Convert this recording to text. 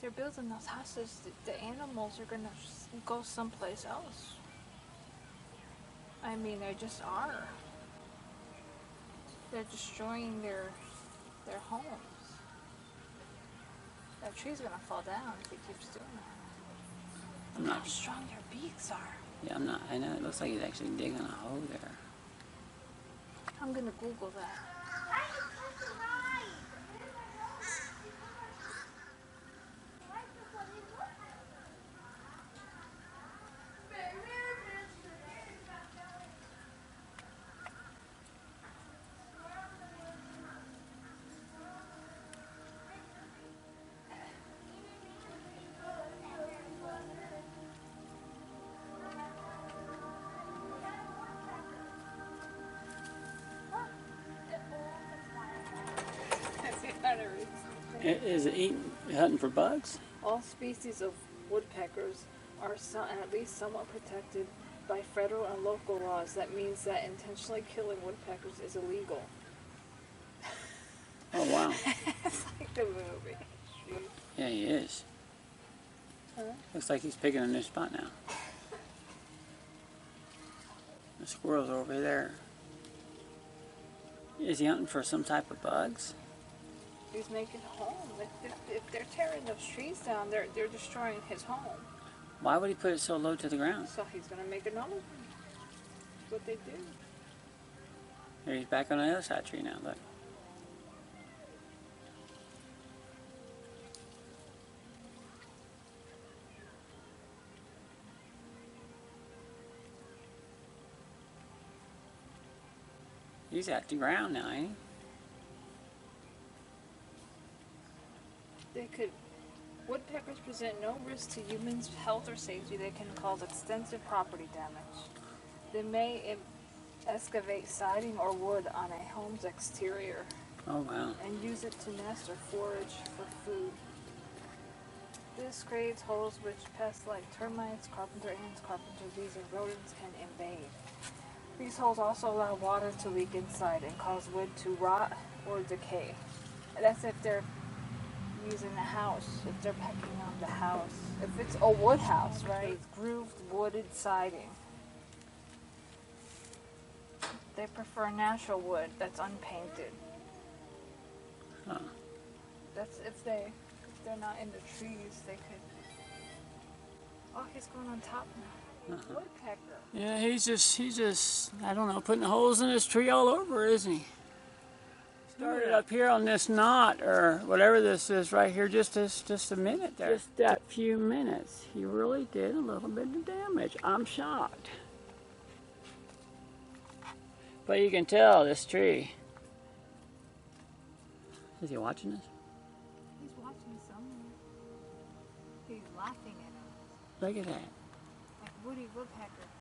they're building those houses, the animals are gonna go someplace else. I mean, they just are. They're destroying their homes. That tree's gonna fall down if he keeps doing that. Look how strong their beaks are. Yeah, I'm not. I know. It looks like he's actually digging a hole there. I'm gonna Google that. Is it hunting for bugs? All species of woodpeckers are at least somewhat protected by federal and local laws. That means that intentionally killing woodpeckers is illegal. Oh, wow. It's like the movie. Yeah, he is. Huh? Looks like he's picking a new spot now. The squirrel's over there. Is he hunting for some type of bugs? He's making a home. If they're tearing those trees down, they're destroying his home. Why would he put it so low to the ground? So he's going to make another one. That's what they do. Here he's back on the other side of the tree now, look. He's at the ground now, ain't he? Woodpeckers present no risk to humans' health or safety. They can cause extensive property damage. They may excavate siding or wood on a home's exterior. Oh, wow. And use it to nest or forage for food. This creates holes which pests like termites, carpenter ants, carpenter bees, and rodents can invade. These holes also allow water to leak inside and cause wood to rot or decay. That's if they're using the house, if they're pecking on the house. If it's a wood house, right? It's grooved wooded siding. They prefer natural wood that's unpainted. Huh. That's if they're not in the trees, they could. Oh, he's going on top now. Woodpecker. Yeah, he's just, I don't know, putting holes in his tree all over, isn't he? Started up here on this knot or whatever this is right here just a minute there. Just that few minutes. He really did a little bit of damage. I'm shocked. But you can tell this tree. Is he watching this? He's watching somewhere. He's laughing at us. Look at that. Like Woody Woodpecker.